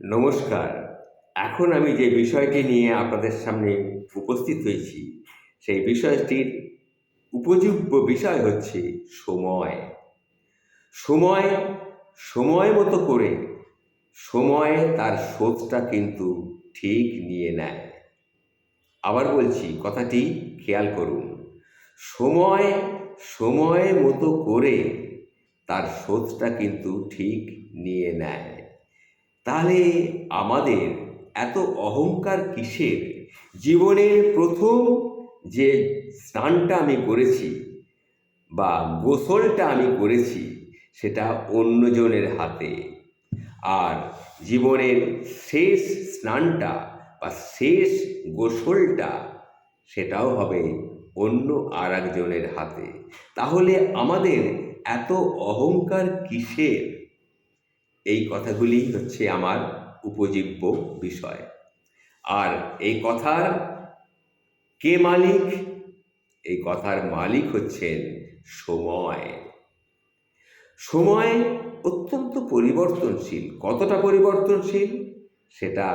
নমস্কার। এখন আমি যে বিষয়টি নিয়ে আপনাদের সামনে উপস্থিত হয়েছি, সেই বিষয়টির উপজীব্য বিষয় হচ্ছে সময়। সময়, সময় মতো করে সময় তার শোধটা কিন্তু ঠিক নিয়ে নেয়। আবার বলছি, কথাটি খেয়াল করুন। সময়, সময় মতো করে তার শোধটা কিন্তু ঠিক নিয়ে নেয়। তাহলে আমাদের এত অহংকার কিসের? জীবনের প্রথম যে স্নানটা আমি করেছি বা গোসলটা আমি করেছি, সেটা অন্যজনের হাতে। আর জীবনের শেষ স্নানটা বা শেষ গোসলটা সেটাও হবে অন্য আর একজনের হাতে। তাহলে আমাদের এত অহংকার কিসের? এই কথাগুলি হচ্ছে আমার উপজীব্য বিষয়। আর এই কথার কে মালিক? এই কথার মালিক হচ্ছেন সময়। সময় অত্যন্ত পরিবর্তনশীল। কতটা পরিবর্তনশীল সেটা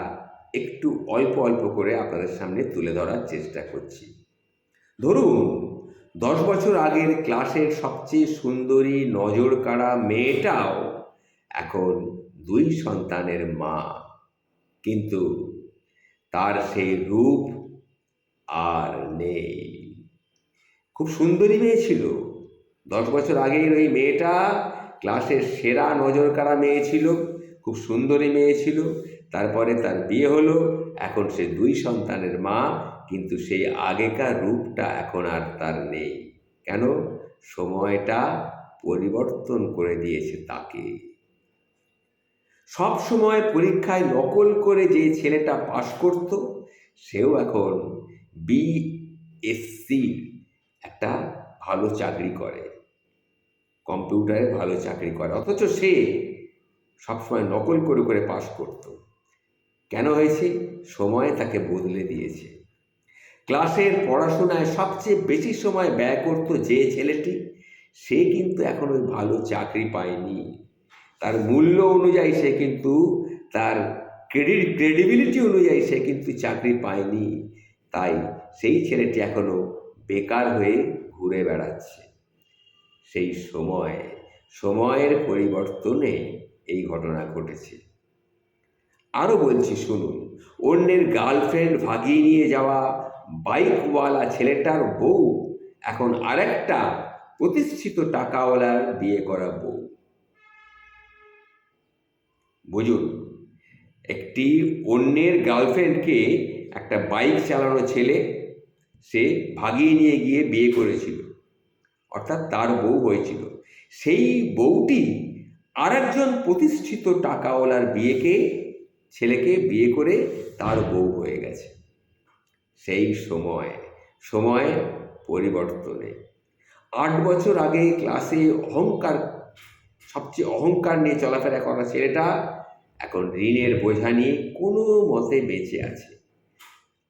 একটু অল্প অল্প করে আপনাদের সামনে তুলে ধরার চেষ্টা করছি। ধরুন, 10 বছর আগের ক্লাসের সবচেয়ে সুন্দরী নজরকাড়া মেয়েটাও এখন 2 সন্তানের মা। কিন্তু তার সেই রূপ আর নেই। খুব সুন্দরী মেয়ে ছিল। 10 বছর আগের ওই মেয়েটা ক্লাসের সেরা নজরকাড়া মেয়ে ছিল, খুব সুন্দরী মেয়ে ছিল। তারপরে তার বিয়ে হলো, এখন সে 2 সন্তানের মা, কিন্তু সেই আগেকার রূপটা এখন আর তার নেই। কেন? সময়টা পরিবর্তন করে দিয়েছে তাকে। সব সময় পরীক্ষায় নকল করে যে ছেলেটা পাশ করত, সেও এখন বিএসসির একটা ভালো চাকরি করে, কম্পিউটারে ভালো চাকরি করে, অথচ সে সবসময় নকল করে করে পাশ করত। কেন হয়েছে? সময় তাকে বদলে দিয়েছে। ক্লাসের পড়াশোনায় সবচেয়ে বেশি সময় ব্যয় করত যে ছেলেটি, সে কিন্তু এখন ওই ভালো চাকরি পায়নি। তার মূল্য অনুযায়ী সে কিন্তু, তার ক্রেডিবিলিটি অনুযায়ী সে কিন্তু চাকরি পায়নি। তাই সেই ছেলেটি এখনও বেকার হয়ে ঘুরে বেড়াচ্ছে। সেই সময়, সময়ের পরিবর্তনে এই ঘটনা ঘটেছে। আরও বলছি শুনুন, অন্যের গার্লফ্রেন্ড ভাগিয়ে নিয়ে যাওয়া বাইকওয়ালা ছেলেটার বউ এখন আরেকটা প্রতিষ্ঠিত টাকাওয়ালার বিয়ে করা বউ। বুঝুন, একটি অন্যের গার্লফ্রেন্ডকে একটা বাইক চালানো ছেলে সে ভাগিয়ে নিয়ে গিয়ে বিয়ে করেছিল, অর্থাৎ তার বউ হয়েছিল। সেই বউটি আরেকজন প্রতিষ্ঠিত টাকাওয়ালার ছেলেকে বিয়ে করে তার বউ হয়ে গেছে। সেই সময়, সময় পরিবর্তনে 8 বছর আগে ক্লাসে সবচেয়ে অহংকার নিয়ে চলাফেরা করা ছেলেটা এখন ঋণের বোঝা নিয়ে কোনো মতে বেঁচে আছে।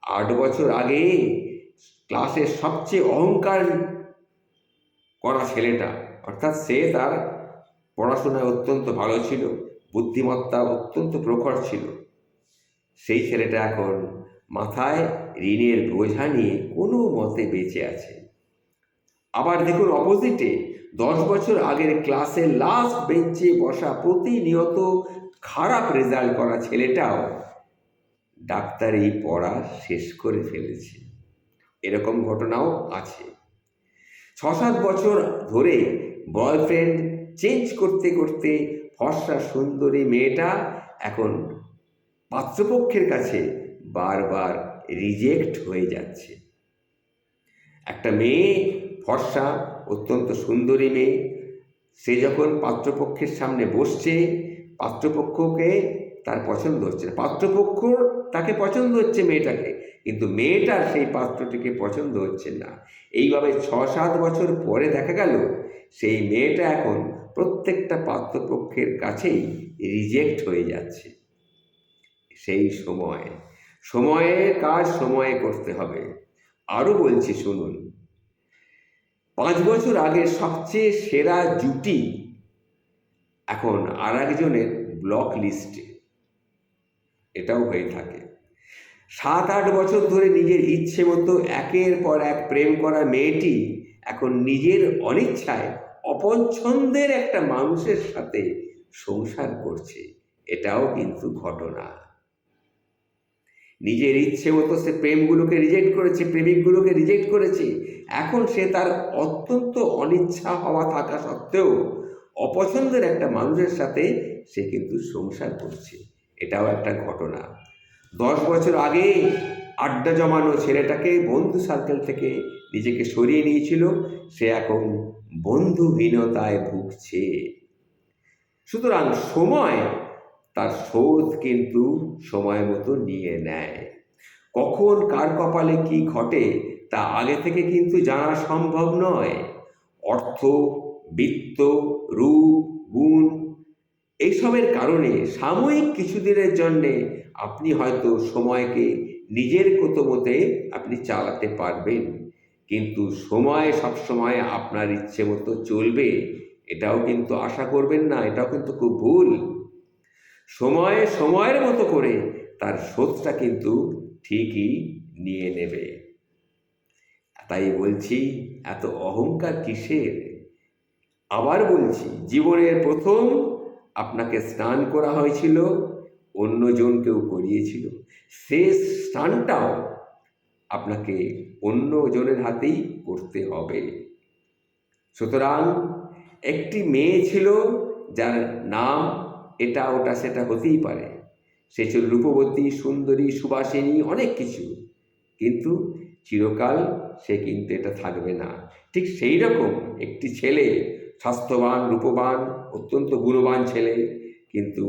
8 বছর আগে ক্লাসের সবচেয়ে অহংকার করা ছেলেটা, অর্থাৎ সে তার পড়াশোনায় অত্যন্ত ভালো ছিল, বুদ্ধিমত্তা অত্যন্ত প্রখর ছিল, সেই ছেলেটা এখন মাথায় ঋণের বোঝা নিয়ে কোনো মতে বেঁচে আছে। আবার দেখুন অপোজিটে, 10 বছর আগের ক্লাসে লাস্ট বেঞ্চে বসা, প্রতিনিয়ত খারাপ রেজাল্ট করা ছেলেটাও ডাক্তারি পড়া শেষ করে ফেলেছে। এরকম ঘটনাও আছে। 6-7 বছর ধরে বয়ফ্রেন্ড চেঞ্জ করতে করতে ফর্সা সুন্দরী মেয়েটা এখন পাত্রপক্ষের কাছে বারবার রিজেক্ট হয়ে যাচ্ছে। একটা মেয়ে, ফর্সা অত্যন্ত সুন্দরী মেয়ে, সে যখন পাত্রপক্ষের সামনে বসছে, পাত্রপক্ষকে তার পছন্দ হচ্ছে না, পাত্রপক্ষ তাকে পছন্দ হচ্ছে মেয়েটাকে, কিন্তু মেয়েটার সেই পাত্রটিকে পছন্দ হচ্ছে না। এইভাবে 6-7 বছর পরে দেখা গেল সেই মেয়েটা এখন প্রত্যেকটা পাত্রপক্ষের কাছেই রিজেক্ট হয়ে যাচ্ছে। সেই সময়, সময়ের কাজ সময়ে করতে হবে। আরও বলছি শুনুন, 5 বছর আগের সবচেয়ে সেরা জুটি এখন আর একজনের ব্লক লিস্টে। এটাও হয়ে থাকে। 7-8 বছর ধরে নিজের ইচ্ছে মতো একের পর এক প্রেম করা মেয়েটি এখন নিজের অনিচ্ছায় অপছন্দের একটা মানুষের সাথে সংসার করছে, এটাও কিন্তু ঘটনা। নিজের ইচ্ছে মতো সে প্রেমগুলোকে রিজেক্ট করেছে, প্রেমিকগুলোকে রিজেক্ট করেছে। এখন সে তার অত্যন্ত অনিচ্ছা হওয়া থাকা সত্ত্বেও অপছন্দের একটা মানুষের সাথে সে কিন্তু সংসার করছে, এটাও একটা ঘটনা। 10 বছর আগে আড্ডা জমানো ছেলেটাকে বন্ধু সার্কেল থেকে নিজেকে সরিয়ে নিয়েছিল, সে এখন বন্ধুহীনতায় ভুগছে। সুতরাং সময় তার শোধ কিন্তু সময় মতো নিয়ে নেয়। কখন কার কপালে কি ঘটে তা আগে থেকে কিন্তু জানা সম্ভব নয়। অর্থ, বিত্ত, রূপ, গুণ এইসবের কারণে সাময়িক কিছুদিনের জন্যে আপনি হয়তো সময়কে নিজের মতে আপনি চালাতে পারবেন, কিন্তু সময় সবসময় আপনার ইচ্ছে মতো চলবে এটাও কিন্তু আশা করবেন না, এটাও কিন্তু খুব ভুল। সময় সময়ের মতো করে তার শোধটা কিন্তু ঠিকই নিয়ে নেবে। তাই বলছি, এত অহংকার কিসের? আবার বলছি, জীবনের প্রথম আপনাকে স্নান করা হয়েছিল, অন্যজন কেউ করিয়েছিল, শেষ স্নানটাও আপনাকে অন্যজনের হাতেই করতে হবে। সুতরাং একটি মেয়ে ছিল যার নাম এটা ওটা সেটা হতেই পারে, সে ছিল রূপবতী, সুন্দরী, সুবাসিনী, অনেক কিছু, কিন্তু চিরকাল সে কিন্তু এটা থাকবে না। ঠিক সেই রকম একটি ছেলে, স্বাস্থ্যবান, রূপবান, অত্যন্ত গুণবান ছেলে, কিন্তু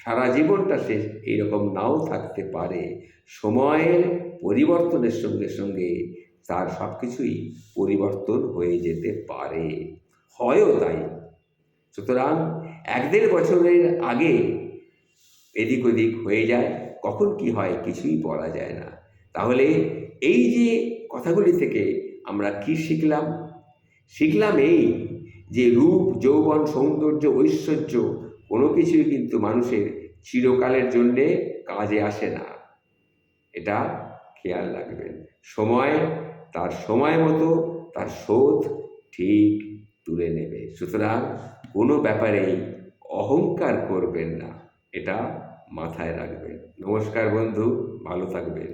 সারা জীবনটা সে এইরকম নাও থাকতে পারে। সময়ের পরিবর্তনের সঙ্গে সঙ্গে তার সব কিছুই পরিবর্তন হয়ে যেতে পারে, হয়ও তাই। সুতরাং 1-1.5 বছরের আগে এদিক ওদিক হয়ে যায়, কখন কি হয় কিছুই বলা যায় না। তাহলে এই যে কথাগুলি থেকে আমরা কি শিখলাম? শিখলাম এই যে রূপ, যৌবন, সৌন্দর্য, ঐশ্বর্য কোনো কিছুই কিন্তু মানুষের চিরকালের জন্যে কাজে আসে না, এটা খেয়াল রাখবেন। সময় তার সময় মতো তার শোধ ঠিক তুলে নেবে। সুতরাং কোনো ব্যাপারেই অহংকার করবেন না, এটা মাথায় রাখবেন। নমস্কার বন্ধু, ভালো থাকবেন।